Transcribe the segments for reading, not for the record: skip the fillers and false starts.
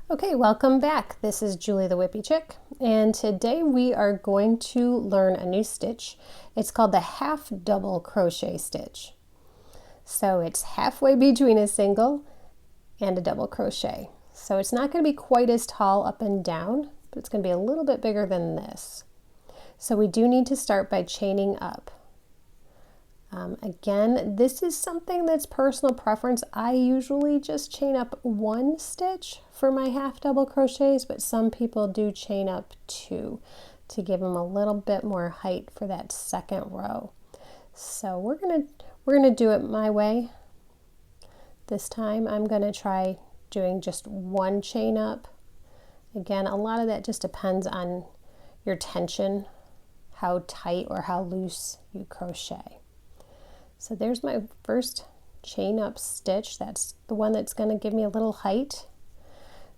Okay, welcome back. This is Julie the Whippy Chick, and today we are going to learn a new stitch. It's called the half double crochet stitch. So it's halfway between a single and a double crochet. So it's not going to be quite as tall up and down, but it's going to be a little bit bigger than this. So we do need to start by chaining up. Again, this is something that's personal preference. I usually just chain up one stitch for my half double crochets, but some people do chain up two to give them a little bit more height for that second row. So we're gonna do it my way. This time I'm gonna try doing just one chain up. Again, a lot of that just depends on your tension, how tight or how loose you crochet. So there's my first chain up stitch. That's the one that's going to give me a little height.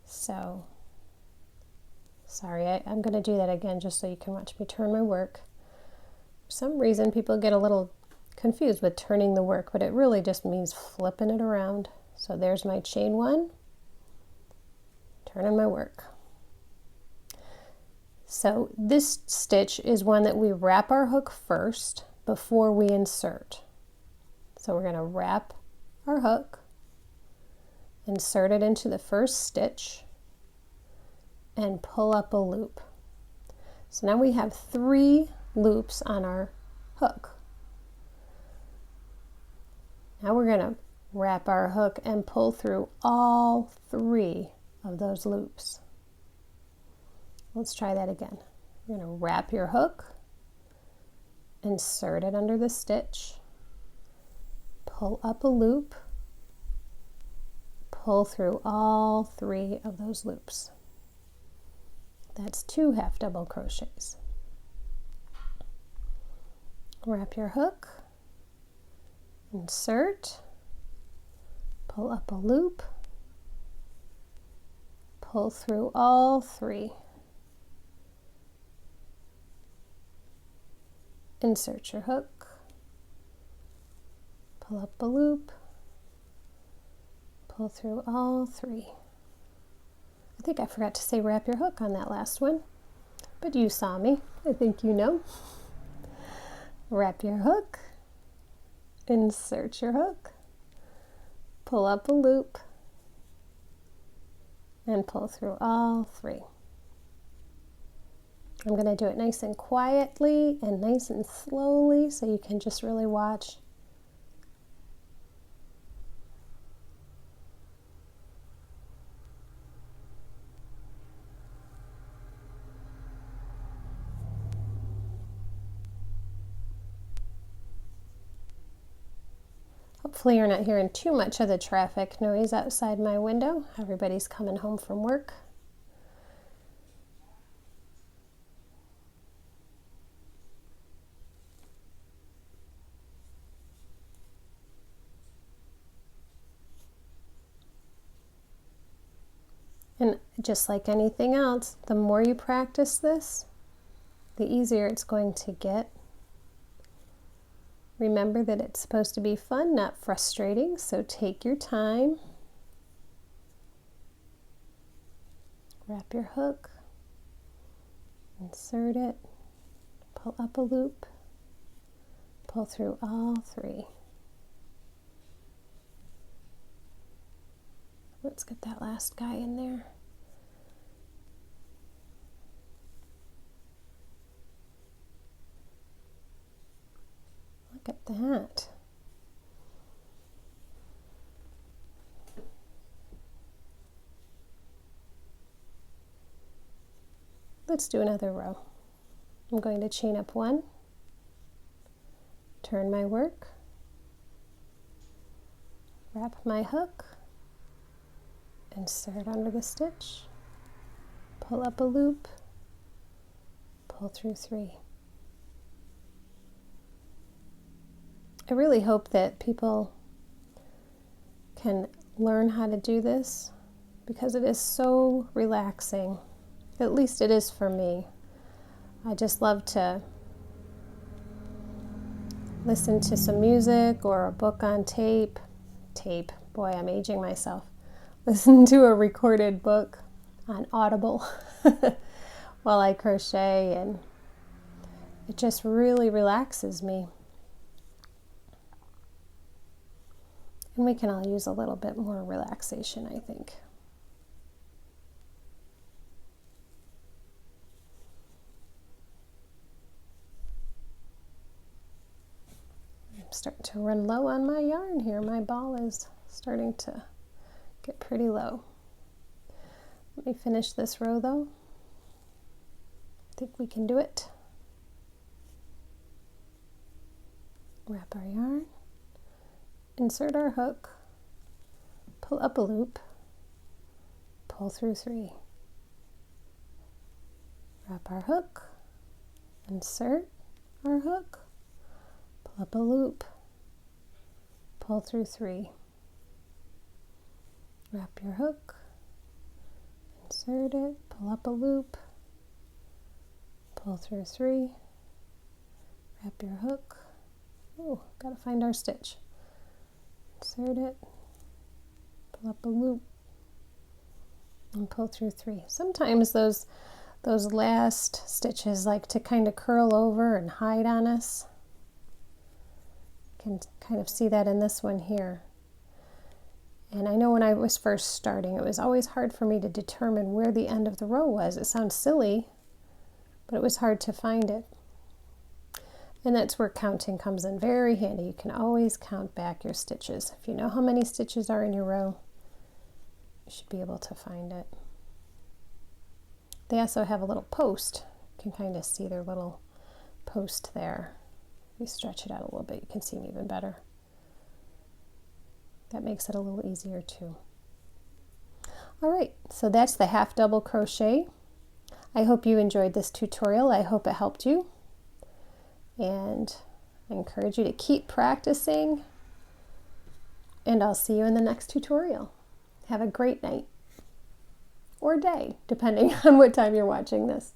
So, sorry, I'm going to do that again just so you can watch me turn my work. For some reason, people get a little confused with turning the work, but it really just means flipping it around. So there's my chain one, turning my work. So this stitch is one that we wrap our hook first before we insert. So we're going to wrap our hook, insert it into the first stitch, and pull up a loop. So now we have 3 loops on our hook. Now we're going to wrap our hook and pull through all 3 of those loops. Let's try that again. You're going to wrap your hook, insert it under the stitch, pull up a loop, pull through all 3 of those loops. That's 2 half double crochets. Wrap your hook, insert, pull up a loop, pull through all 3. Insert your hook, pull up a loop, pull through all 3. I think I forgot to say wrap your hook on that last one, but you saw me. I think you know. Wrap your hook, insert your hook, pull up a loop, and pull through all 3. I'm going to do it nice and quietly and nice and slowly so you can just really watch. Hopefully you're not hearing too much of the traffic noise outside my window. Everybody's coming home from work. And just like anything else, the more you practice this, the easier it's going to get. Remember that it's supposed to be fun, not frustrating, so take your time. Wrap your hook, insert it, pull up a loop, pull through all 3. Let's get that last guy in there. Look at that. Let's do another row. I'm going to chain up 1, turn my work, wrap my hook, insert under the stitch, pull up a loop, pull through 3. I really hope that people can learn how to do this because it is so relaxing. At least it is for me. I just love to listen to some music or a book on tape. Boy, I'm aging myself. Listen to a recorded book on Audible while I crochet, and it just really relaxes me. And we can all use a little bit more relaxation, I think. I'm starting to run low on my yarn here. My ball is starting to get pretty low. Let me finish this row though. I think we can do it. Wrap our yarn, insert our hook, pull up a loop, pull through 3. Wrap our hook, insert our hook, pull up a loop, pull through 3. Wrap your hook, insert it, pull up a loop, pull through 3. Wrap your hook. Oh, gotta find our stitch. Insert it, pull up a loop, and pull through 3. Sometimes those last stitches like to kind of curl over and hide on us. You can kind of see that in this one here. And I know when I was first starting, it was always hard for me to determine where the end of the row was. It sounds silly, but it was hard to find it. And that's where counting comes in very handy. You can always count back your stitches. If you know how many stitches are in your row, you should be able to find it. They also have a little post. You can kind of see their little post there. If you stretch it out a little bit, you can see them even better. That makes it a little easier too. All right, so that's the half double crochet. I hope you enjoyed this tutorial. I hope it helped you. And I encourage you to keep practicing, and I'll see you in the next tutorial. Have a great night or day, depending on what time you're watching this.